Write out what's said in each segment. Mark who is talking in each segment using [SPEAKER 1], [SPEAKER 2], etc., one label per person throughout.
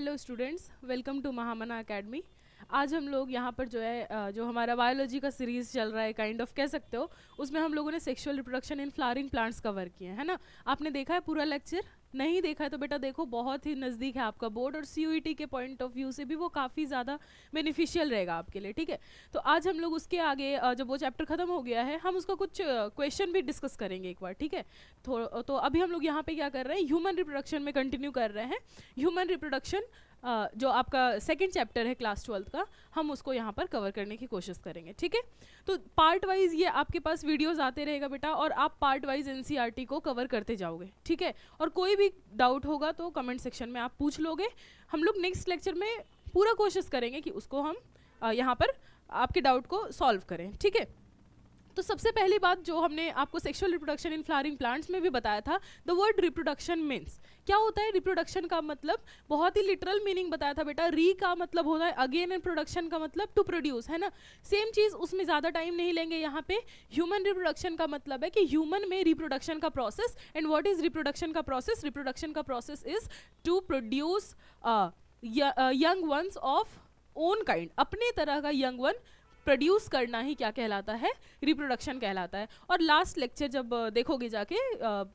[SPEAKER 1] Hello students, welcome to Mahamana academy. आज हम लोग यहाँ पर जो है जो हमारा बायोलॉजी का सीरीज़ चल रहा है, काइंड ऑफ कह सकते हो, उसमें हम लोगों ने sexual reproduction in flowering plants cover किए है ना। आपने देखा है पूरा लेक्चर? नहीं देखा है तो बेटा देखो, बहुत ही नज़दीक है आपका बोर्ड और CUET के पॉइंट ऑफ व्यू से भी वो काफ़ी ज़्यादा बेनिफिशियल रहेगा आपके लिए, ठीक है। तो आज हम लोग उसके आगे जब वो चैप्टर ख़त्म हो गया है, हम उसका कुछ क्वेश्चन भी डिस्कस करेंगे एक बार, ठीक है। तो अभी हम लोग यहाँ पे क्या कर रहे हैं, ह्यूमन रिप्रोडक्शन में कंटिन्यू कर रहे हैं। ह्यूमन रिप्रोडक्शन जो आपका सेकंड चैप्टर है क्लास 12th का, हम उसको यहाँ पर कवर करने की कोशिश करेंगे, ठीक है। तो पार्ट वाइज ये आपके पास वीडियोस आते रहेगा बेटा, और आप पार्ट वाइज NCERT को कवर करते जाओगे, ठीक है। और कोई भी डाउट होगा तो कमेंट सेक्शन में आप पूछ लोगे। हम लोग नेक्स्ट लेक्चर में पूरा कोशिश करेंगे कि उसको हम यहाँ पर आपके डाउट को सॉल्व करें, ठीक है। तो सबसे पहली बात जो हमने आपको sexual reproduction in flowering plants में भी बताया था, द वर्ड रिप्रोडक्शन मीन्स क्या होता है। रिप्रोडक्शन का मतलब बहुत ही लिटरल मीनिंग बताया था बेटा। री का मतलब होता है अगेन, एंड प्रोडक्शन का मतलब टू प्रोड्यूस, है ना। सेम चीज़, उसमें ज़्यादा टाइम नहीं लेंगे यहाँ पे। ह्यूमन रिप्रोडक्शन का मतलब है कि ह्यूमन में रिप्रोडक्शन का process. And what is reproduction का प्रोसेस? रिप्रोडक्शन का process is to produce young ones of own kind, अपने तरह का यंग वन प्रोड्यूस करना ही क्या कहलाता है? रिप्रोडक्शन कहलाता है। और लास्ट लेक्चर जब देखोगे जाके,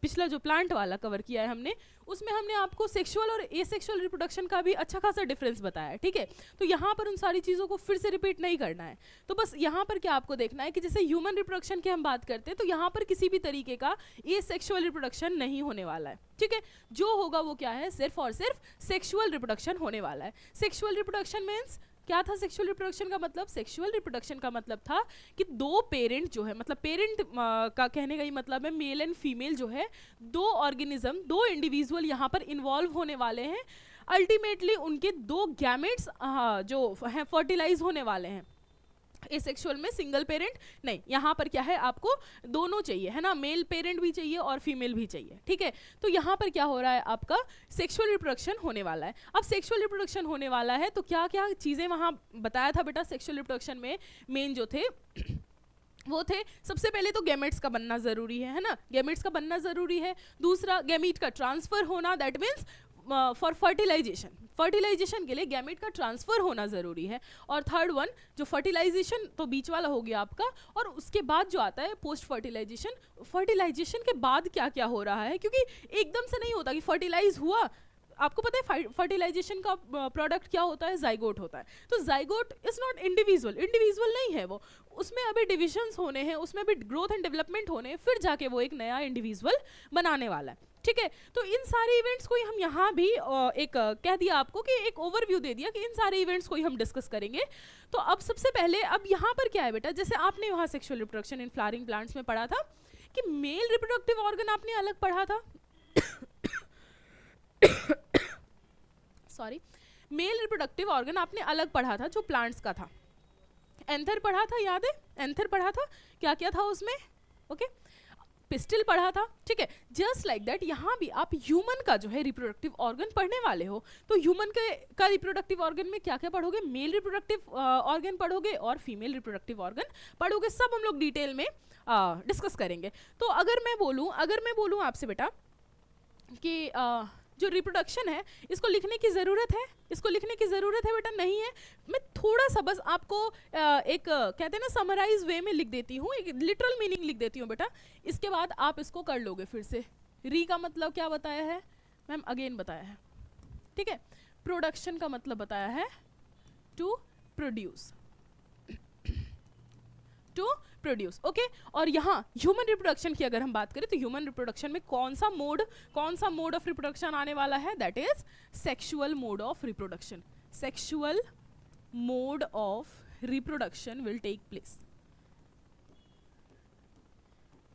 [SPEAKER 1] पिछला जो प्लांट वाला कवर किया है हमने, उसमें हमने आपको सेक्सुअल और एसेक्सुअल रिप्रोडक्शन का भी अच्छा खासा डिफरेंस बताया है, ठीक है। तो यहाँ पर उन सारी चीज़ों को फिर से रिपीट नहीं करना है। तो बस यहाँ पर क्या आपको देखना है कि जैसे ह्यूमन रिप्रोडक्शन की हम बात करते हैं, तो यहाँ पर किसी भी तरीके का एसेक्सुअल रिप्रोडक्शन नहीं होने वाला है, ठीक है। जो होगा वो क्या है? सिर्फ और सिर्फ सेक्सुअल रिप्रोडक्शन होने वाला है। सेक्सुअल रिप्रोडक्शन मीन्स क्या था? सेक्सुअल रिप्रोडक्शन का मतलब, सेक्सुअल रिप्रोडक्शन का मतलब था कि दो पेरेंट जो है, मतलब पेरेंट का कहने का ही मतलब है मेल एंड फीमेल जो है, दो ऑर्गेनिज्म, दो इंडिविजुअल यहाँ पर इन्वॉल्व होने वाले हैं। अल्टीमेटली उनके दो गैमेट्स जो हैं फर्टिलाइज होने वाले हैं। एसेक्सुअल में सिंगल पेरेंट नहीं, यहाँ पर क्या है, आपको दोनों चाहिए, है ना। मेल पेरेंट भी चाहिए और फीमेल भी चाहिए, ठीक है। तो यहाँ पर क्या हो रहा है, आपका सेक्सुअल रिप्रोडक्शन होने वाला है। अब सेक्सुअल रिप्रोडक्शन होने वाला है तो क्या क्या चीज़ें वहाँ बताया था बेटा सेक्सुअल रिप्रोडक्शन में मेन जो थे वो थे, सबसे पहले तो गैमेट्स का बनना ज़रूरी है ना। गैमेट्स का बनना ज़रूरी है। दूसरा, गैमीट का ट्रांसफ़र होना, that means for fertilization, fertilization के लिए गैमेट का ट्रांसफ़र होना ज़रूरी है। और थर्ड वन, जो फर्टिलाइजेशन तो बीच वाला हो गया आपका, और उसके बाद जो आता है पोस्ट फर्टिलाइजेशन। फर्टिलाइजेशन के बाद क्या क्या हो रहा है, क्योंकि एकदम से नहीं होता कि फर्टिलाइज हुआ। आपको पता है फर्टिलाइजेशन का प्रोडक्ट क्या होता है? जाइगोट होता है। तो zygote is not individual, individual नहीं है वो, उसमें अभी डिविजन्स होने हैं, उसमें अभी ग्रोथ एंड डेवलपमेंट होने हैं, फिर जाके वो एक नया इंडिविजुअल बनाने वाला है, ठीक है। तो इन सारे इवेंट्स को ही हम यहाँ भी एक कह दिया आपको कि एक ओवरव्यू दे दिया कि इन सारे इवेंट्स को ही हम डिस्कस करेंगे। तो अब सबसे पहले, अब यहाँ पर क्या है बेटा, जैसे आपने वहाँ sexual reproduction in flowering plants में पढ़ा था कि मेल रिप्रोडक्टिव ऑर्गन आपने अलग पढ़ा था सॉरी, मेल रिप्रोडक्टिव ऑर्गन आपने अलग पढ़ा था जो प्लांट्स का था। एंथर पढ़ा था, याद है? एंथर पढ़ा था, क्या क्या था उसमें? ओके, पिस्टिल पढ़ा था, ठीक है। जस्ट लाइक दैट यहाँ भी आप ह्यूमन का जो है रिप्रोडक्टिव ऑर्गन पढ़ने वाले हो, तो ह्यूमन का रिप्रोडक्टिव ऑर्गन में क्या क्या पढ़ोगे? मेल रिप्रोडक्टिव ऑर्गन पढ़ोगे और फीमेल रिप्रोडक्टिव ऑर्गन पढ़ोगे। सब हम लोग डिटेल में डिस्कस करेंगे। तो अगर मैं बोलूँ आपसे बेटा कि जो रिप्रोडक्शन है, इसको लिखने की ज़रूरत है? इसको लिखने की ज़रूरत है बेटा? नहीं है। मैं थोड़ा सा बस आपको एक कहते हैं ना समराइज वे में लिख देती हूँ, एक लिटरल मीनिंग लिख देती हूँ बेटा। इसके बाद आप इसको कर लोगे फिर से। री का मतलब क्या बताया है मैम? अगेन बताया है, ठीक है। प्रोडक्शन का मतलब बताया है to produce, to produce, okay. और यहाँ ह्यूमन रिप्रोडक्शन की अगर हम बात करें तो ह्यूमन रिप्रोडक्शन में कौन सा मोड ऑफ रिप्रोडक्शन आने वाला है? That is sexual mode of reproduction. Sexual mode of reproduction will take place.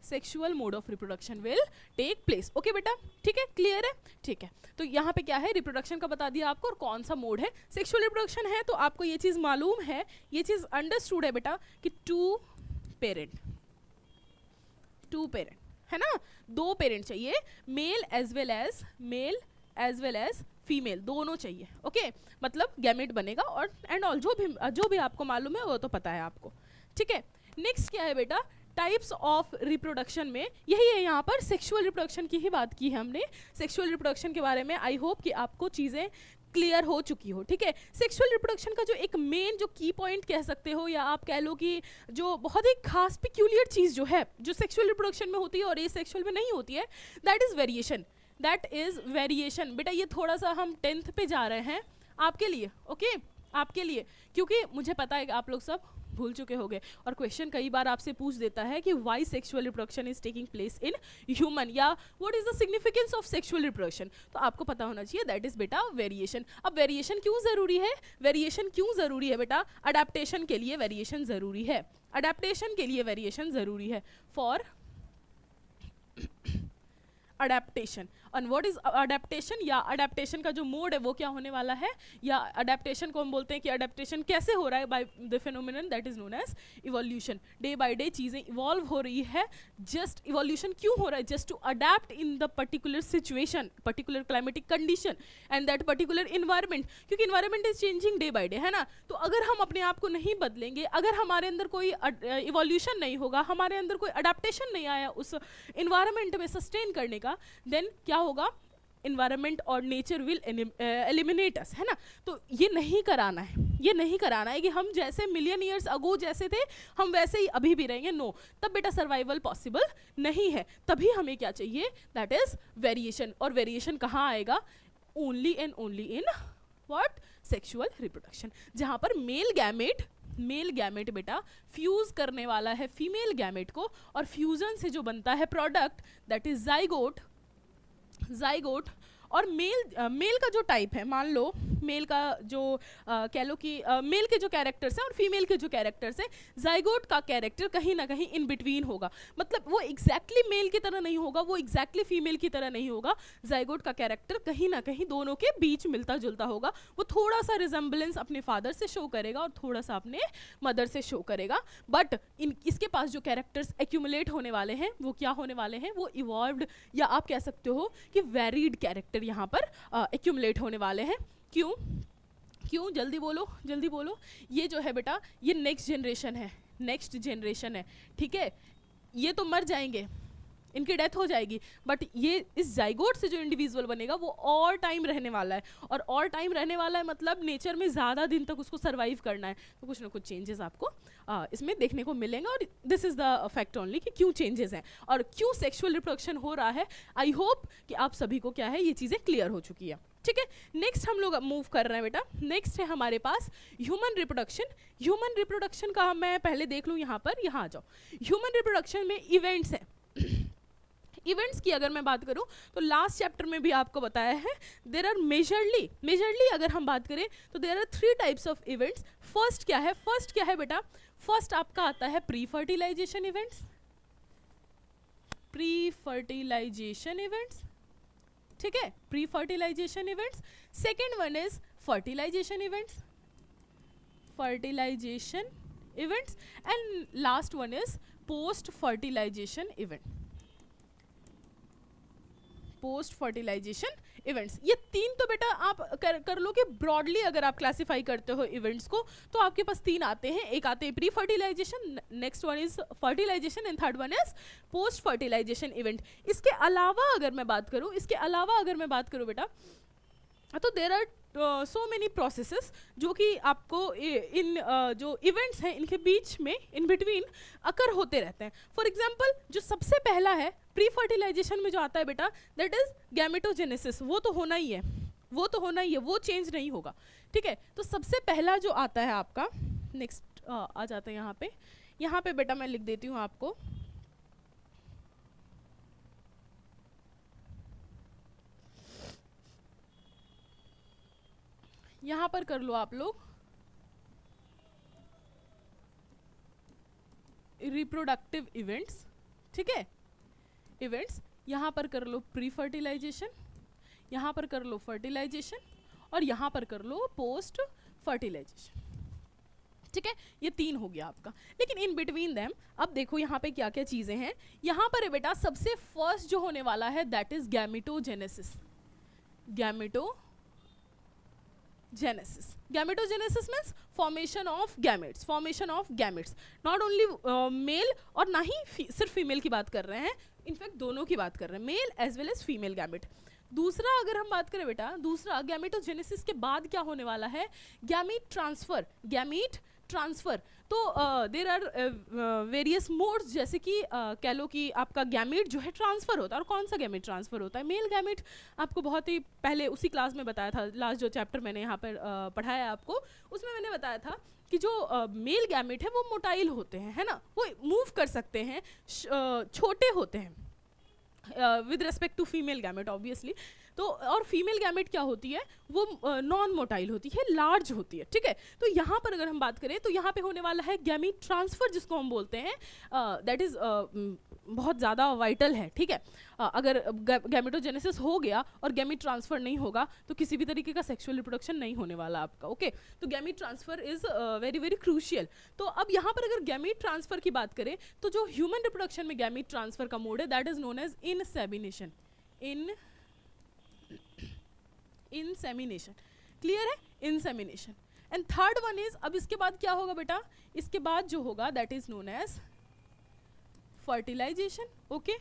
[SPEAKER 1] Sexual mode of reproduction will take place, okay बेटा, ठीक है, क्लियर है, ठीक है। तो यहाँ पे क्या है, रिप्रोडक्शन का बता दिया आपको और कौन सा मोड है। सेक्सुअल रिप्रोडक्शन है तो आपको ये चीज़ मालूम है, ये चीज़ अंडरस्टूड है बेटा कि टू पेरेंट है ना, दो पेरेंट चाहिए, male as well as female, दोनों चाहिए, ओके। मतलब गैमेट बनेगा और एंड ऑल जो भी आपको मालूम है वो तो पता है आपको, ठीक है। नेक्स्ट क्या है बेटा, टाइप्स ऑफ रिप्रोडक्शन में यही है, यहाँ पर सेक्सुअल रिप्रोडक्शन की ही बात की है हमने। सेक्सुअल रिप्रोडक्शन के बारे में आई होप कि आपको चीज़ें क्लियर हो चुकी हो, ठीक है। सेक्सुअल रिप्रोडक्शन का जो एक मेन जो की पॉइंट कह सकते हो, या आप कह लो कि जो बहुत ही खास पिक्यूलियर चीज़ जो है जो सेक्सुअल रिप्रोडक्शन में होती है और ये सेक्सुअल में नहीं होती है, that is variation, that is variation. बेटा ये थोड़ा सा हम 10th पे जा रहे हैं आपके लिए, ओके आपके लिए, क्योंकि मुझे पता है कि आप लोग सब भूल चुके होंगे, और क्वेश्चन कई बार आपसे पूछ देता है कि why sexual reproduction is taking place in human, या what is the significance of sexual reproduction, तो आपको पता होना चाहिए दैट इज बेटा वेरिएशन। अब वेरिएशन क्यों ज़रूरी है, वेरिएशन क्यों ज़रूरी है बेटा, अडेप्टेशन के लिए वेरिएशन ज़रूरी है, अडेप्टेशन के लिए वेरिएशन ज़रूरी है, फॉर अडेप्टेशन। और व्हाट इज अडेप्टेशन, या अडेप्टेशन का जो मोड है वो क्या होने वाला है, या अडेप्टेशन को हम बोलते हैं कि अडेप्टेशन कैसे हो रहा है, by the phenomenon that is known as evolution. Day by day चीज़ें इवॉल्व हो रही है, जस्ट इवोल्यूशन क्यों हो रहा है, just to adapt in the particular situation, particular climatic condition and that particular environment, क्योंकि environment is changing day by day, है ना। तो अगर हम अपने आप को नहीं बदलेंगे, अगर हमारे अंदर कोई इवोल्यूशन नहीं होगा, हमारे अंदर कोई अडेप्टेशन नहीं आया उस इन्वायरमेंट में सस्टेन करने का, देन क्या होगा, इन्वायरमेंट और नेचर विल एलिमिनेट अस, है ना। तो ये नहीं कराना है, ये नहीं कराना है कि हम जैसे मिलियन ईयर्स अगो जैसे थे हम वैसे ही अभी भी रहेंगे, नो, तब बेटा सर्वाइवल पॉसिबल नहीं है। तभी हमें क्या चाहिए, दैट इज वेरिएशन। और वेरिएशन कहाँ आएगा, only and only in what, sexual reproduction, जहाँ पर मेल गैमेट बेटा फ्यूज करने वाला है फीमेल गैमेट को, और फ्यूजन से जो बनता है प्रोडक्ट दैट इज जाइगोट, और मेल का जो टाइप है, मान लो मेल का जो कह लो कि मेल के जो कैरेक्टर्स हैं और फीमेल के जो कैरेक्टर्स हैं, जाइगोट का कैरेक्टर कहीं ना कहीं इन बिटवीन होगा, मतलब वो एग्जैक्टली मेल की तरह नहीं होगा, वो एग्जैक्टली फीमेल की तरह नहीं होगा, जाइगोट का कैरेक्टर कहीं ना कहीं दोनों के बीच मिलता जुलता होगा, वो थोड़ा सा रिजेंबलेंस अपने फादर से शो करेगा और थोड़ा सा अपने मदर से शो करेगा, बट इसके पास जो कैरेक्टर्स एक्यूमुलेट होने वाले हैं वो क्या होने वाले हैं, वो इवॉल्व्ड, या आप कह सकते हो कि वेरिड कैरेक्टर यहाँ पर एक्यूमुलेट होने वाले हैं। क्यों जल्दी बोलो, ये जो है बेटा ये नेक्स्ट जनरेशन है, ठीक है, ये तो मर जाएंगे, इनकी डेथ हो जाएगी, बट ये इस जाइगोट से जो इंडिविजुअल बनेगा वो और टाइम रहने वाला है, और टाइम रहने वाला है मतलब नेचर में ज़्यादा दिन तक उसको सर्वाइव करना है, तो कुछ ना कुछ चेंजेस आपको इसमें देखने को मिलेंगे, और this is the fact only कि क्यों चेंजेस हैं और क्यों सेक्सुअल रिप्रोडक्शन हो रहा है। आई होप कि आप सभी को क्या है ये चीज़ें क्लियर हो चुकी है, ठीक है। नेक्स्ट हम लोग मूव कर रहे हैं बेटा, नेक्स्ट है हमारे पास ह्यूमन रिप्रोडक्शन का मैं पहले देख लूँ, यहाँ आ जाओ। ह्यूमन रिप्रोडक्शन में इवेंट्स हैं, इवेंट्स की अगर मैं बात करूं तो लास्ट चैप्टर में भी आपको बताया है, देर आर मेजरली अगर हम बात करें तो there are 3 types of events. First क्या है बेटा, फर्स्ट आपका आता है प्री फर्टिलाइजेशन इवेंट्स, ठीक है, pre fertilization events. Second one is fertilization events and last one is post fertilization events. ये 3 तो बेटा आप कर लो कि ब्रॉडली अगर आप क्लासिफाई करते हो इवेंट्स को तो आपके पास 3 आते हैं, एक आते हैं pre fertilization, next one is fertilization and third one is post fertilization event. इसके अलावा अगर मैं बात करूं बेटा तो there are so many processes जो कि आपको इन जो इवेंट्स हैं इनके बीच में इन बिटवीन अकर होते रहते हैं। फॉर एग्जांपल जो सबसे पहला है प्री फर्टिलाइजेशन में जो आता है बेटा दैट इज गैमेटोजेनेसिस, वो तो होना ही है, वो चेंज नहीं होगा, ठीक है। तो सबसे पहला जो आता है आपका, नेक्स्ट आ जाता है यहाँ पे बेटा मैं लिख देती हूँ आपको, यहाँ पर कर लो आप लोग रिप्रोडक्टिव इवेंट्स, ठीक है, इवेंट्स, यहाँ पर कर लो प्री फर्टिलाइजेशन, यहाँ पर कर लो फर्टिलाइजेशन और यहाँ पर कर लो पोस्ट फर्टिलाइजेशन, ठीक है। ये 3 हो गया आपका, लेकिन इन बिटवीन देम अब देखो यहाँ पे क्या क्या चीज़ें हैं। यहाँ पर है बेटा सबसे फर्स्ट जो होने वाला है that is gametogenesis means formation of gametes, not only mail और ना ही सिर्फ फीमेल की बात कर रहे हैं, इनफैक्ट दोनों की बात कर रहे हैं, male as well as female gamete दूसरा अगर हम बात करें बेटा, दूसरा गैमेटोजेनेसिस के बाद क्या होने वाला है, गैमीट ट्रांसफर, गैमीट ट्रांसफर। तो देर आर वेरियस मोड्स, जैसे कि कह लो कि आपका गैमीट जो है ट्रांसफर होता है। और कौन सा गैमीट ट्रांसफर होता है, मेल गैमीट। आपको बहुत ही पहले उसी क्लास में बताया था, लास्ट जो चैप्टर मैंने यहाँ पर पढ़ाया आपको, उसमें मैंने बताया था कि जो मेल गैमीट है वो मोटाइल होते हैं, है ना, वो मूव कर सकते हैं, छोटे होते हैं with respect to female gamete obviously. तो और फीमेल गैमेट क्या होती है, वो नॉन मोटाइल होती है, लार्ज होती है, ठीक है। तो यहाँ पर अगर हम बात करें तो यहाँ पे होने वाला है गैमीट ट्रांसफर, जिसको हम बोलते हैं, दैट इज़ बहुत ज़्यादा वाइटल है, ठीक है। अगर गैमेटोजेनेसिस हो गया और गैमीट ट्रांसफर नहीं होगा तो किसी भी तरीके का सेक्सुअल रिप्रोडक्शन नहीं होने वाला आपका, ओके। तो gamete transfer is very very crucial. तो अब यहाँ पर अगर गैमीट ट्रांसफर की बात करें तो जो ह्यूमन रिप्रोडक्शन में गैमीट ट्रांसफर का मोड है, that is known as insemination, insemination, clear है, insemination. And third one is, अब इसके बाद क्या होगा बेटा, इसके बाद जो होगा that is known as fertilization, okay.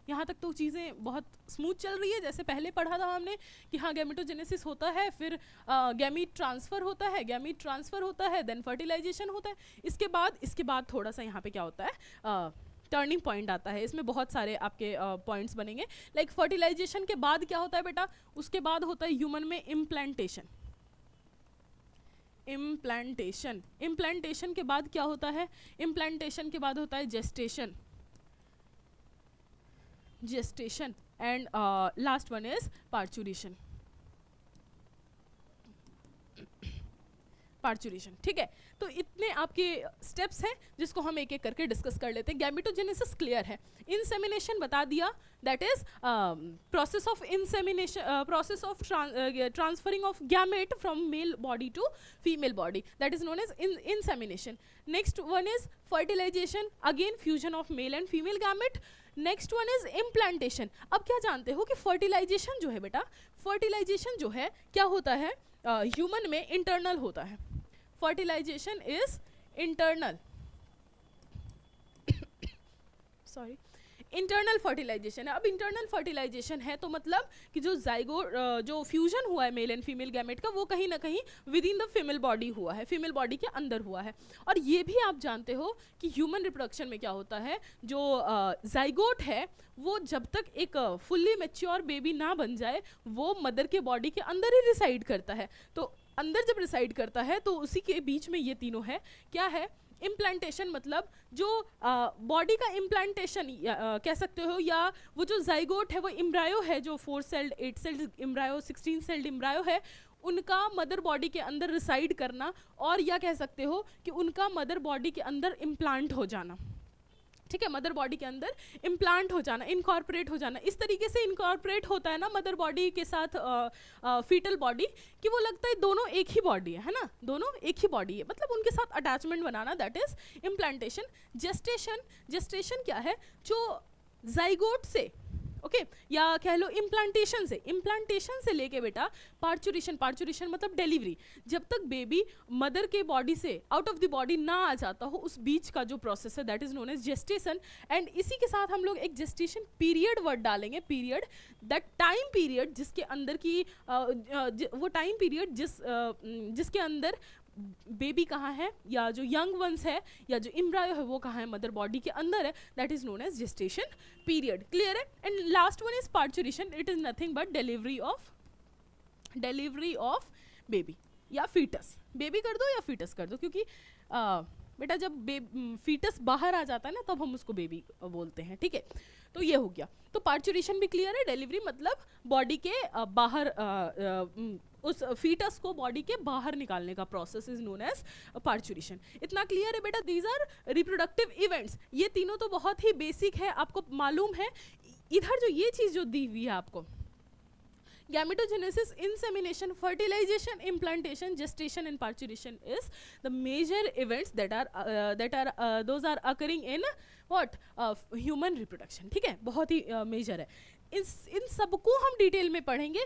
[SPEAKER 1] यहाँ तक तो चीज़ें बहुत स्मूथ चल रही है, जैसे पहले पढ़ा था हमने कि हाँ गैमेटोजेनेसिस होता है, फिर गैमीट ट्रांसफर होता है, गैमीट ट्रांसफर होता है, देन फर्टिलाइजेशन होता है। इसके बाद थोड़ा सा यहाँ पे क्या होता है, टर्निंग पॉइंट आता है। इसमें बहुत सारे आपके पॉइंट्स बनेंगे। लाइक फर्टिलाइजेशन के बाद क्या होता है बेटा, उसके बाद होता है ह्यूमन में इम्प्लांटेशन, इम्प्लांटेशन। इम्प्लांटेशन के बाद क्या होता है, इम्प्लांटेशन के बाद होता है gestation, gestation, and last one is parturition, parturition, ठीक है। तो इतने आपके स्टेप्स हैं जिसको हम एक एक करके डिस्कस कर लेते हैं। गैमेटोजेनेसिस क्लियर है, इंसेमिनेशन बता दिया, that is process of insemination, process of transferring of gamete from male body to female body, that is known as insemination. Next one is fertilization, again fusion of male and female gamete. Next one is implantation. अब क्या जानते हो कि fertilisation जो है बेटा, fertilisation जो है क्या होता है, ह्यूमन में इंटरनल होता है। Fertilization is internal, sorry, internal fertilization है। अब इंटरनल फर्टिलाइजेशन है तो मतलब कि जो जो फ्यूजन हुआ है मेल एंड फीमेल गैमेट का, वो कहीं ना कहीं with in the female body हुआ है, फीमेल बॉडी के अंदर हुआ है। और ये भी आप जानते हो कि ह्यूमन रिप्रोडक्शन में क्या होता है, जो जाइगोट है वो जब तक एक फुल्ली मैच्योर बेबी ना बन जाए वो मदर के बॉडी के अंदर ही रिसाइड करता है। तो अंदर जब रिसाइड करता है तो उसी के बीच में ये तीनों है। क्या है, इम्प्लांटेशन, मतलब जो बॉडी का इम्प्लांटेशन कह सकते हो, या वो जो जाइगोट है वो इम्ब्रायो है, जो 4 sailed 8 sailed embryo 16 sailed embryo है, उनका मदर बॉडी के अंदर रिसाइड करना, और या कह सकते हो कि उनका मदर बॉडी के अंदर इम्प्लांट हो जाना, ठीक है, मदर बॉडी के अंदर इम्प्लांट हो जाना, इनकॉर्पोरेट हो जाना। इस तरीके से इनकॉर्पोरेट होता है ना मदर बॉडी के साथ फीटल बॉडी, कि वो लगता है दोनों एक ही बॉडी है ना, दोनों एक ही बॉडी है, मतलब उनके साथ attachment banana, that is implantation. Gestation, gestation क्या है, जो जाइगोट से, ओके, या कह लो इम्प्लांटेशन से लेके बेटा पार्चुरेशन, पार्चुरेशन मतलब डिलीवरी, जब तक बेबी मदर के बॉडी से आउट ऑफ द बॉडी ना आ जाता हो, उस बीच का जो प्रोसेस है that is known as gestation. And इसी के साथ हम लोग एक जेस्टेशन पीरियड वर्ड डालेंगे, पीरियड, दैट टाइम पीरियड जिसके अंदर की वो टाइम पीरियड जिसके अंदर बेबी कहाँ है, या जो यंग वंस है, या जो इम्ब्रायो है वो कहाँ है, मदर बॉडी के अंदर है, that is known as gestation period, clear है। And last one is parturition, it is nothing but delivery of baby या फीटस, बेबी कर दो या फीटस कर दो, क्योंकि बेटा जब फीटस बाहर आ जाता है ना तब हम उसको बेबी बोलते हैं, ठीक है। तो ये हो गया, तो पार्चुरेशन भी क्लियर है, डिलीवरी मतलब बॉडी के बाहर उस फीटस को बॉडी के बाहर निकालने का process is known as parturition. इतना क्लियर है बेटा, दीज आर रिप्रोडक्टिव इवेंट्स। ये तीनों तो बहुत ही बेसिक है, आपको मालूम है। इधर जो ये चीज़ जो दी हुई है आपको, Gametogenesis, insemination, fertilization, implantation, gestation and parturition is the major events that are those are occurring in what human reproduction, ठीक है, बहुत ही major है। इन सबको हम डिटेल में पढ़ेंगे,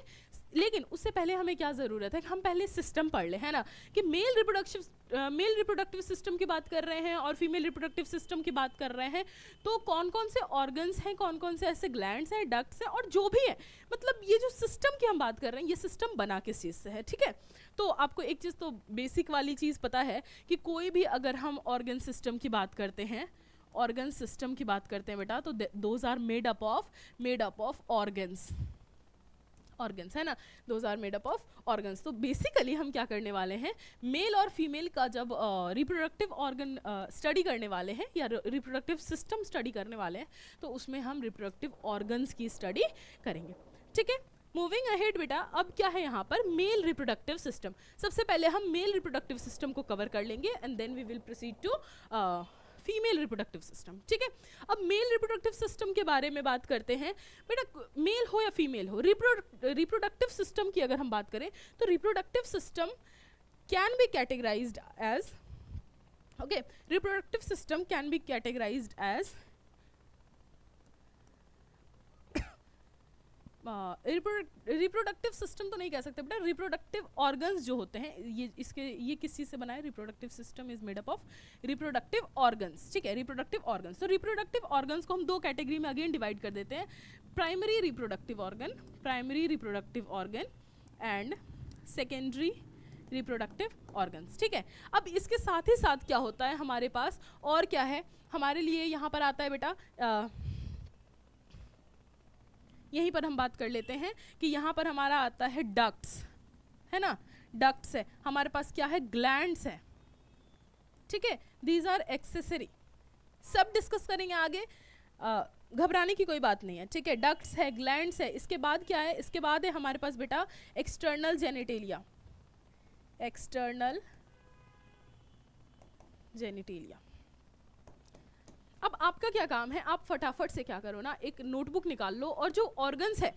[SPEAKER 1] लेकिन उससे पहले हमें क्या ज़रूरत है कि हम पहले सिस्टम पढ़ लें, है ना, कि मेल रिप्रोडक्टिव सिस्टम की बात कर रहे हैं और फीमेल रिप्रोडक्टिव सिस्टम की बात कर रहे हैं, तो कौन कौन से ऑर्गन्स हैं, कौन कौन से ऐसे ग्लैंड्स हैं, डक्ट्स हैं, और जो भी है, मतलब ये जो सिस्टम की हम बात कर रहे हैं, ये सिस्टम बना किस चीज़ से है, ठीक है। तो आपको एक चीज़ तो बेसिक वाली चीज़ पता है कि कोई भी अगर हम ऑर्गन सिस्टम की बात करते हैं, ऑर्गन सिस्टम की बात करते हैं बेटा, तो those are made up of organs, organs, है ना, those are made up of organs. तो बेसिकली हम क्या करने वाले हैं, मेल और फीमेल का जब रिप्रोडक्टिव ऑर्गन स्टडी करने वाले हैं या रिप्रोडक्टिव सिस्टम स्टडी करने वाले हैं, तो उसमें हम रिप्रोडक्टिव ऑर्गन्स की स्टडी करेंगे, ठीक है। मूविंग अहेड बेटा, अब क्या है यहाँ पर, मेल रिप्रोडक्टिव सिस्टम। सबसे पहले हम मेल रिप्रोडक्टिव सिस्टम को कवर कर लेंगे and then we will proceed to female reproductive system, ठीक है। अब मेल रिप्रोडक्टिव सिस्टम के बारे में बात करते हैं बेटा, मेल हो या फीमेल हो, रिप्रोडक्टिव सिस्टम की अगर हम बात करें तो reproductive system can be categorized as, okay, reproductive system can be categorized as reproductive system तो नहीं कह सकते बेटा, रिप्रोडक्टिव ऑर्गन्स जो होते हैं, ये किस चीज़ से बना है, reproductive system is made up of reproductive organs, ठीक है, रिप्रोडक्टिव ऑर्गन्स। तो रिप्रोडक्टिव ऑर्गन्स को हम दो कैटेगरी में अगेन डिवाइड कर देते हैं, primary reproductive organ and secondary reproductive organs, ठीक है। अब इसके साथ ही साथ क्या होता है हमारे पास, और क्या है हमारे लिए यहाँ पर आता है बेटा, यहीं पर हम बात कर लेते हैं कि यहाँ पर हमारा आता है डक्ट्स, है ना, डक्ट्स है, हमारे पास क्या है, ग्लैंड्स है, ठीक है, दीज आर एक्सेसरी, सब डिस्कस करेंगे आगे, घबराने की कोई बात नहीं है, ठीक है। डक्ट्स है, ग्लैंड्स है, इसके बाद क्या है, इसके बाद है हमारे पास बेटा एक्सटर्नल जेनिटेलिया, एक्सटर्नल जेनिटेलिया। अब आपका क्या काम है, आप फटाफट से क्या करो ना, एक नोटबुक निकाल लो और जो ऑर्गन्स है,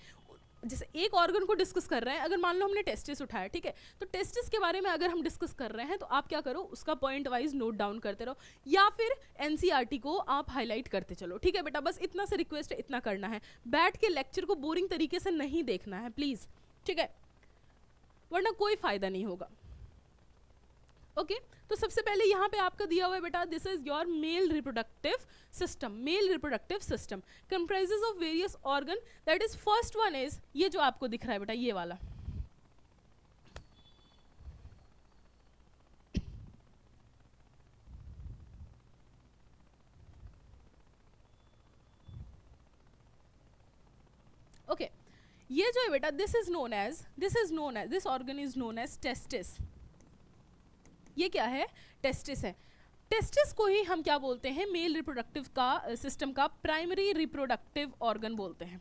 [SPEAKER 1] जैसे एक ऑर्गन को डिस्कस कर रहे हैं, अगर मान लो हमने टेस्टिस उठाया, ठीक है, तो टेस्टिस के बारे में अगर हम डिस्कस कर रहे हैं तो आप क्या करो, उसका पॉइंट वाइज नोट डाउन करते रहो या फिर एनसीईआरटी को आप हाईलाइट करते चलो, ठीक है बेटा, बस इतना से रिक्वेस्ट है, इतना करना है, बैठ के लेक्चर को बोरिंग तरीके से नहीं देखना है प्लीज़, ठीक है, वरना कोई फायदा नहीं होगा, ओके। तो सबसे पहले यहाँ पे आपका दिया हुआ है बेटा, this is your mail reproductive system, mail reproductive system comprises of various organ, that is first one is ये जो आपको दिख रहा है बेटा, ये वाला, ओके, ये जो है बेटा, this organ is known as testis, ये क्या है, टेस्टिस है। टेस्टिस को ही हम क्या बोलते हैं, मेल रिप्रोडक्टिव का सिस्टम का प्राइमरी रिप्रोडक्टिव ऑर्गन बोलते हैं।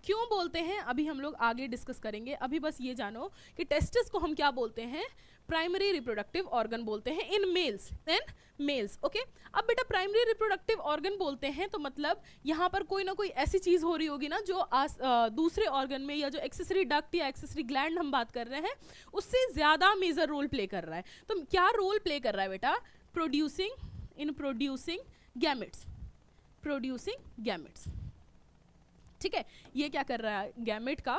[SPEAKER 1] क्यों बोलते हैं अभी हम लोग आगे डिस्कस करेंगे, अभी बस ये जानो कि टेस्टिस को हम क्या बोलते हैं, प्राइमरी रिप्रोडक्टिव ऑर्गन बोलते हैं इन मेल्स, ओके। अब बेटा प्राइमरी रिप्रोडक्टिव ऑर्गन बोलते हैं तो मतलब यहाँ पर कोई ना कोई ऐसी चीज़ हो रही होगी ना जो दूसरे ऑर्गन में, या जो एक्सेसरी डक्ट या एक्सेसरी ग्लैंड हम बात कर रहे हैं उससे ज़्यादा मेजर रोल प्ले कर रहा है। तो क्या रोल प्ले कर रहा है बेटा, प्रोड्यूसिंग गैमेट्स, ठीक है। ये क्या कर रहा है, गैमेट का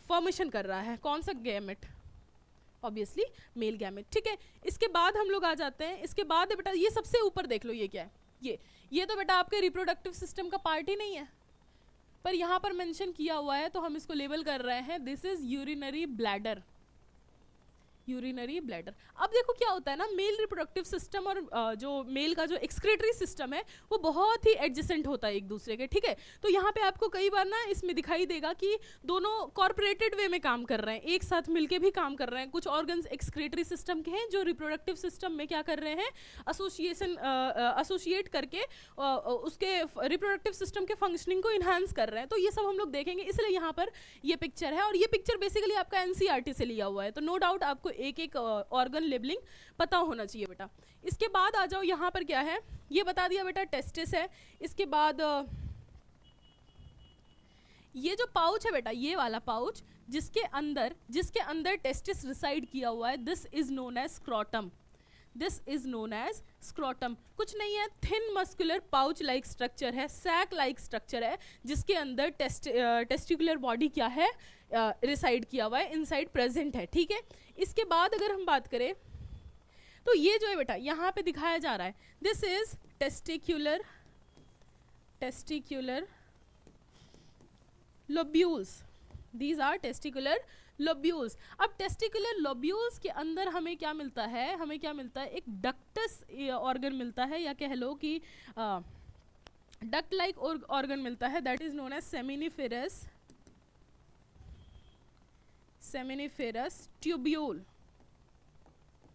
[SPEAKER 1] फॉर्मेशन कर रहा है, कौन सा गैमेट, ऑब्वियसली मेल गैमेट, ठीक है। इसके बाद हम लोग आ जाते हैं, इसके बाद बेटा ये सबसे ऊपर देख लो, ये क्या है, ये तो बेटा आपके रिप्रोडक्टिव सिस्टम का पार्ट ही नहीं है, पर यहाँ पर मेंशन किया हुआ है तो हम इसको लेबल कर रहे हैं, दिस इज यूरिनरी ब्लैडर। अब देखो क्या होता है ना, मेल रिप्रोडक्टिव सिस्टम और जो मेल का जो एक्सक्रीटरी सिस्टम है वो बहुत ही एडजेसेंट होता है एक दूसरे के, ठीक है। तो यहाँ पे आपको कई बार ना इसमें दिखाई देगा कि दोनों कॉर्पोरेटेड वे में काम कर रहे हैं, एक साथ मिलके भी काम कर रहे हैं। कुछ ऑर्गन्स एक्सक्रीटरी सिस्टम के हैं जो रिप्रोडक्टिव सिस्टम में क्या कर रहे हैं, एसोसिएट करके उसके रिप्रोडक्टिव सिस्टम के फंक्शनिंग को इन्हांस कर रहे हैं। तो ये सब हम लोग देखेंगे, इसलिए यहाँ पर ये पिक्चर है, और ये पिक्चर बेसिकली आपका एनसीईआरटी से लिया हुआ है, तो नो डाउट आपको एक एक ऑर्गन लेबलिंग पता होना चाहिए बेटा। इसके बाद आ जाओ, यहाँ पर क्या है, ये बता दिया बेटा टेस्टिस है। इसके बाद ये जो पाउच है बेटा, ये वाला पाउच जिसके अंदर टेस्टिस रिसाइड किया हुआ है, this is known as scrotum. This is known as scrotum. कुछ नहीं है, thin muscular pouch like structure है, सैक लाइक स्ट्रक्चर है, जिसके अंदर टेस्टिकुलर बॉडी क्या है, रिसाइड किया हुआ है, इनसाइड प्रेजेंट है, ठीक है। इसके बाद अगर हम बात करें तो ये जो है बेटा यहाँ पे दिखाया जा रहा है, this is testicular lobules, these are testicular lobules. अब टेस्टिकुलर लोब्यूल्स के अंदर हमें क्या मिलता है, हमें क्या मिलता है, एक डक्टस ऑर्गन मिलता है, या कह लो कि डक्ट लाइक ऑर्गन मिलता है, that is known as seminiferous tubule,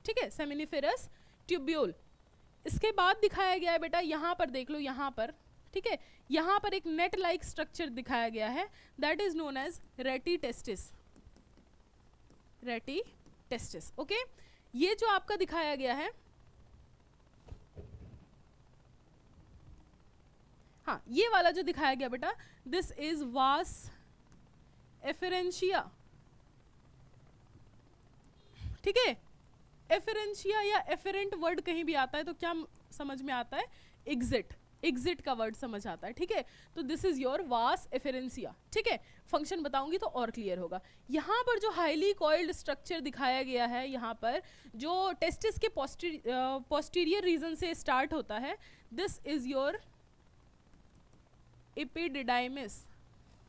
[SPEAKER 1] ठीक है, सेमिनिफेरस ट्यूब्यूल। इसके बाद दिखाया गया है बेटा, यहाँ पर देख लो, यहाँ पर, ठीक है, यहाँ पर एक नेट लाइक स्ट्रक्चर दिखाया गया है, that is known as rete testis, okay. ये जो आपका दिखाया गया है, हाँ, ये वाला जो दिखाया गया बेटा, दिस इज वास एफरेंशिया, ठीक है। एफरेंशिया या एफरेंट वर्ड कहीं भी आता है तो क्या समझ में आता है, एग्जिट का वर्ड समझ आता है, ठीक है। तो दिस इज योर वास एफरेंशिया, ठीक है। फंक्शन बताऊंगी तो और क्लियर होगा। यहाँ पर जो हाईली कॉइल्ड स्ट्रक्चर दिखाया गया है, यहाँ पर जो टेस्टिस के पोस्टीरियर रीजन से स्टार्ट होता है, दिस इज योर एपिडिडाइमिस,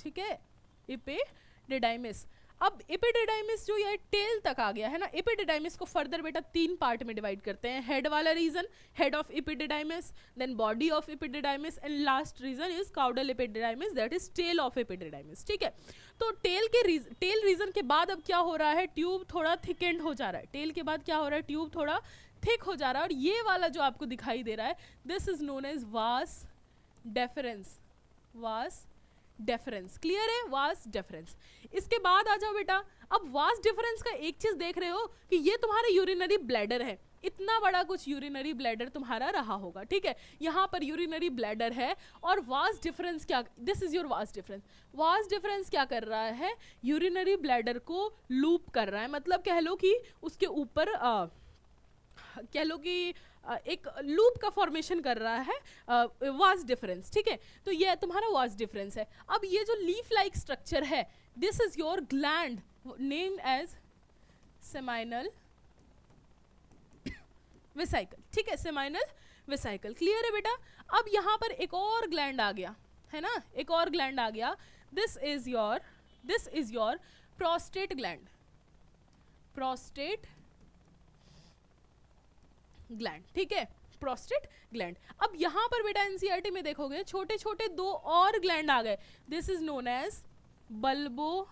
[SPEAKER 1] ठीक है, एपिडिडाइमिस। अब एपिडिडाइमिस जो ये टेल तक आ गया है ना, एपिडिडाइमिस को फर्दर बेटा 3 पार्ट में डिवाइड करते हैं, हेड वाला region, head of epididymis, then body of epididymis, and last region is caudal epididymis, that is tail of epididymis, ठीक है। तो टेल रीजन के बाद अब क्या हो रहा है, ट्यूब थोड़ा थिकेंड हो जा रहा है, टेल के बाद क्या हो रहा है, ट्यूब थोड़ा थिक हो जा रहा है, और ये वाला जो आपको दिखाई दे रहा है, this is known as vas deferens, clear है, वास डेफरेंस। इसके बाद आ जाओ बेटा, अब वास डिफरेंस का एक चीज देख रहे हो कि ये तुम्हारा यूरिनरी ब्लैडर है, इतना बड़ा कुछ यूरिनरी ब्लैडर तुम्हारा रहा होगा, ठीक है। यहाँ पर यूरिनरी ब्लैडर है, और वास डिफरेंस क्या, this is your vas deferens क्या कर रहा है, यूरिनरी ब्लैडर को लूप कर रहा है, मतलब कह लो कि उसके ऊपर कह लो कि एक लूप का फॉर्मेशन कर रहा है, वास डिफरेंस, ठीक है। तो ये तुम्हारा वास डिफरेंस है। अब ये जो लीफ लाइक स्ट्रक्चर है, this is your gland named as seminal vesicle, ठीक है, सेमाइनल वेसिकल, क्लियर है बेटा। अब यहाँ पर एक और ग्लैंड आ गया है ना, एक और ग्लैंड आ गया, this is your prostate gland, ठीक है, प्रोस्टेट ग्लैंड। अब यहाँ पर बेटा एनसीईआरटी में देखोगे छोटे छोटे 2 और ग्लैंड आ गए, this is known as bulbo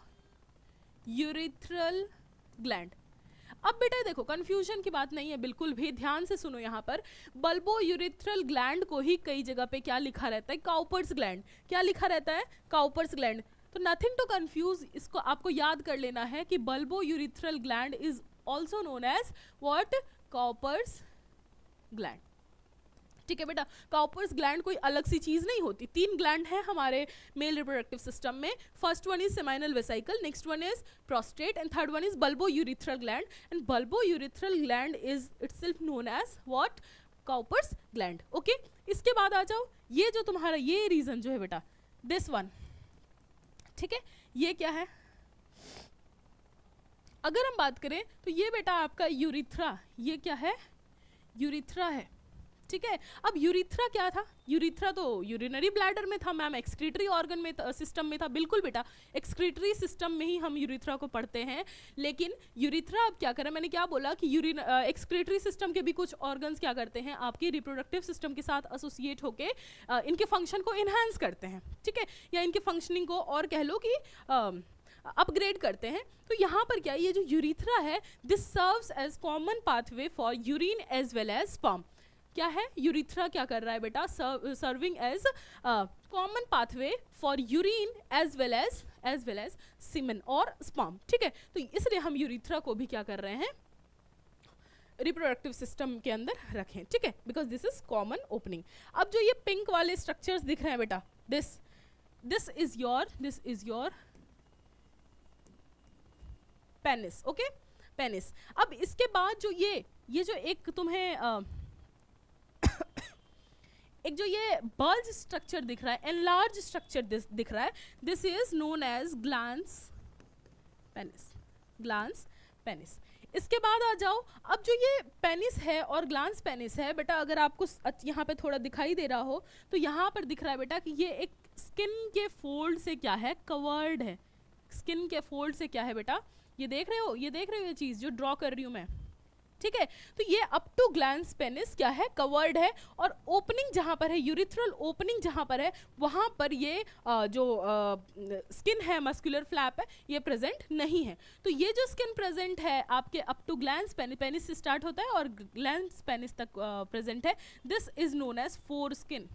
[SPEAKER 1] urethral gland. अब बेटा देखो कंफ्यूजन की बात नहीं है बिल्कुल भी, ध्यान से सुनो, यहाँ पर बल्बो यूरिथ्रल ग्लैंड को ही कई जगह पे क्या लिखा रहता है, काउपर्स ग्लैंड, क्या लिखा रहता है, काउपर्स ग्लैंड। तो नथिंग टू कंफ्यूज, इसको आपको याद कर लेना है कि bulbo urethral gland is also known as what, Cowper's gland, ठीक है बेटा। काउपर्स ग्लैंड कोई अलग सी चीज नहीं होती, 3 ग्लैंड है हमारे मेल रिप्रोडक्टिव सिस्टम में, first one is seminal vesicle, next one is prostate, and third one is bulbo urethral gland, and bulbo urethral gland is itself known as what, Cowper's gland, okay. इसके बाद आ जाओ, ये जो तुम्हारा ये reason जो है बेटा, दिस वन, ठीक है, ये क्या है, अगर हम बात करें तो ये बेटा आपका यूरिथ्रा, ये क्या है, यूरिथ्रा है, ठीक है। अब यूरिथ्रा क्या था, यूरिथ्रा तो यूरिनरी ब्लैडर में था मैम, एक्सक्रीटरी ऑर्गन में सिस्टम में था, बिल्कुल बेटा, एक्सक्रीटरी सिस्टम में ही हम यूरिथ्रा को पढ़ते हैं। लेकिन यूरिथ्रा अब क्या करें, मैंने क्या बोला कि एक्सक्रीटरी सिस्टम के भी कुछ ऑर्गन्स क्या करते हैं, आपके रिप्रोडक्टिव सिस्टम के साथ एसोसिएट होके इनके फंक्शन को इन्हांस करते हैं, ठीक है, या इनके फंक्शनिंग को और कह लो कि अपग्रेड करते हैं। तो यहाँ पर क्या, ये जो यूरिथ्रा है, this serves as common pathway for urine as well as sperm. क्या है, यूरिथ्रा क्या कर रहा है बेटा, serving as common pathway for urine as well as semen और स्पर्म, ठीक है। तो इसलिए हम यूरिथ्रा को भी क्या कर रहे हैं, रिप्रोडक्टिव सिस्टम के अंदर रखें, ठीक है, because this is common opening. अब जो ये पिंक वाले स्ट्रक्चर्स दिख रहे हैं बेटा, this is your penis, okay, penis. अब इसके बाद जो ये ये जो एक तुम्हें एक जो ये बल्ज स्ट्रक्चर दिख रहा है, एनलार्ज स्ट्रक्चर दिख रहा है, this is known as glans penis, glans penis. इसके बाद आ जाओ, अब जो ये पेनिस है और ग्लांस पेनिस है बेटा, अगर आपको यहाँ पे थोड़ा दिखाई दे रहा हो तो यहाँ पर दिख रहा है बेटा कि ये एक स्किन के फोल्ड से क्या है, कवर्ड है। स्किन के फोल्ड से क्या है बेटा, ये देख रहे हो, ये देख रहे हो ये चीज़ जो ड्रॉ कर रही हूँ मैं, ठीक है। तो ये अप टू ग्लैंस पेनिस क्या है, कवर्ड है, और ओपनिंग जहाँ पर है, यूरिथ्रल ओपनिंग जहाँ पर है, वहाँ पर ये जो स्किन है, मस्कुलर फ्लैप है, ये प्रेजेंट नहीं है। तो ये जो स्किन प्रेजेंट है आपके up to glans penis, penis से स्टार्ट होता है और ग्लैंस पेनिस तक प्रेजेंट है, this is known as foreskin,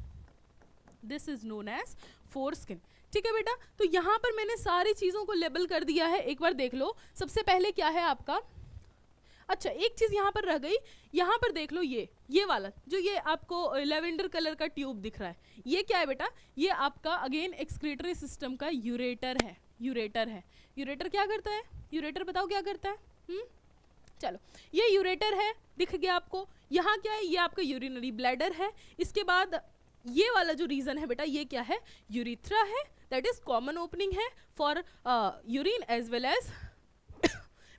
[SPEAKER 1] this is known as foreskin, ठीक है बेटा। तो यहाँ पर मैंने सारी चीज़ों को लेबल कर दिया है, एक बार देख लो। सबसे पहले क्या है आपका, अच्छा एक चीज़ यहाँ पर रह गई, यहाँ पर देख लो, ये वाला जो ये आपको लेवेंडर कलर का ट्यूब दिख रहा है, ये क्या है बेटा, ये आपका अगेन एक्सक्रीटरी सिस्टम का यूरेटर है, यूरेटर है। यूरेटर क्या करता है, यूरेटर बताओ क्या करता है, चलो ये यूरेटर है, दिख गया आपको। यहाँ क्या है, ये आपका यूरिनरी ब्लैडर है। इसके बाद ये वाला जो रीजन है बेटा, ये क्या है, यूरिथ्रा है, दैट इज कॉमन ओपनिंग है for urine as well as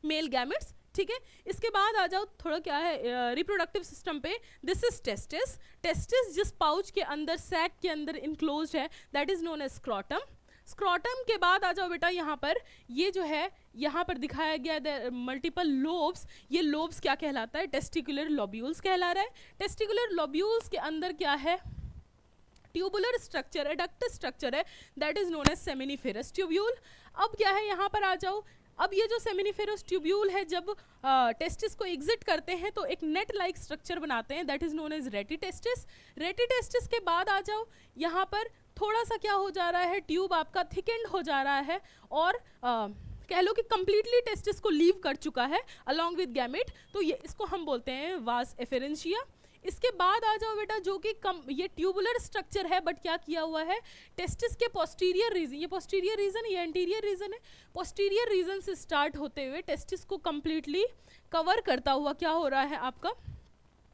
[SPEAKER 1] male gametes, ठीक है। इसके बाद आ जाओ थोड़ा क्या है रिप्रोडक्टिव सिस्टम पे, दिस इज टेस्टिस। टेस्टिस जिस पाउच के अंदर, सैक के अंदर इनक्लोज्ड है, that is known as scrotum. Scrotum के बाद आ जाओ बेटा यहाँ पर, ये जो है यहाँ पर दिखाया गया मल्टीपल लोब्स, ये लोब्स क्या कहलाता है, टेस्टिकुलर लोब्यूल्स कहला रहा है। टेस्टिकुलर लोब्यूल्स के अंदर क्या है, ट्यूबुलर स्ट्रक्चर है, डक्ट स्ट्रक्चर है, that is known as seminiferous tubule. अब क्या है यहाँ पर आ जाओ, अब ये जो सेमिनिफेरस ट्यूब्यूल है जब टेस्टिस को एग्जिट करते हैं तो एक नेट लाइक स्ट्रक्चर बनाते हैं, that is known as rete testis. Rete testis के बाद आ जाओ यहाँ पर थोड़ा सा क्या हो जा रहा है, ट्यूब आपका थिकेंड हो जा रहा है और कह लो कि कंप्लीटली टेस्टिस को लीव कर चुका है अलॉन्ग विद गैमेट, तो ये इसको हम बोलते हैं वास एफेरेंशिया। इसके बाद आ जाओ बेटा जो कि ये ट्यूबुलर स्ट्रक्चर है, बट क्या किया हुआ है, टेस्टिस के पोस्टीरियर रीजन, ये पोस्टीरियर रीजन, ये एंटीरियर रीजन है, पोस्टीरियर रीजन से स्टार्ट होते हुए टेस्टिस को कंप्लीटली कवर करता हुआ क्या हो रहा है आपका,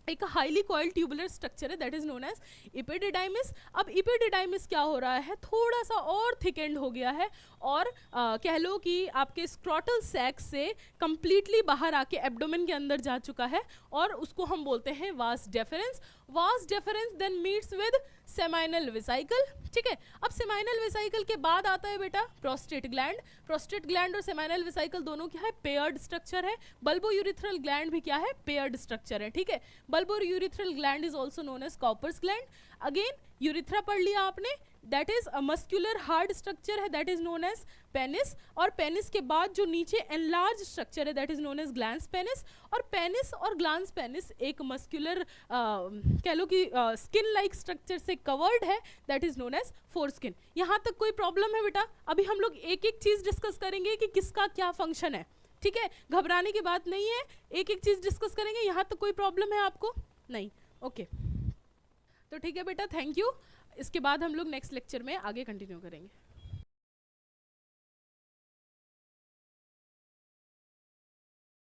[SPEAKER 1] एक हाईली कॉइल ट्यूबुलर स्ट्रक्चर है, दैट इज नोन एज इपिडिडाइमिस। अब इपिडिडाइमिस क्या हो रहा है, थोड़ा सा और थिकेंड हो गया है और कह लो कि आपके स्क्रॉटल सैक से कंप्लीटली बाहर आके एब्डोमेन के अंदर जा चुका है और उसको हम बोलते हैं vas deferens. Vas deferens then meets with seminal vesicle, ठीक है। अब सेमाइनल वेसिकल के बाद आता है बेटा प्रोस्टेट ग्लैंड। प्रोस्टेट ग्लैंड और सेमाइनल वेसिकल दोनों क्या है, पेयर्ड स्ट्रक्चर है। बल्बोयूरिथ्रल ग्लैंड भी क्या है, पेयर्ड स्ट्रक्चर है, ठीक है। Bulbourethral gland is also known as Cowper's gland. Again urethra पढ़ लिया आपने, that is a muscular hard structure है, that is known as penis. और पेनिस के बाद जो नीचे एनलार्ज स्ट्रक्चर है, that is known as glans penis. और पेनिस और ग्लैंस पेनिस एक मस्क्यूलर कह लो कि स्किन लाइक स्ट्रक्चर से कवर्ड है, that is known as foreskin. यहाँ तक कोई प्रॉब्लम है बेटा? अभी हम लोग एक एक चीज डिस्कस करेंगे कि किसका क्या फंक्शन है, ठीक है। घबराने की बात नहीं है, एक एक चीज डिस्कस करेंगे। यहाँ तक कोई प्रॉब्लम है आपको? नहीं, ओके तो ठीक है बेटा, थैंक यू। इसके बाद हम लोग नेक्स्ट लेक्चर में आगे कंटिन्यू करेंगे।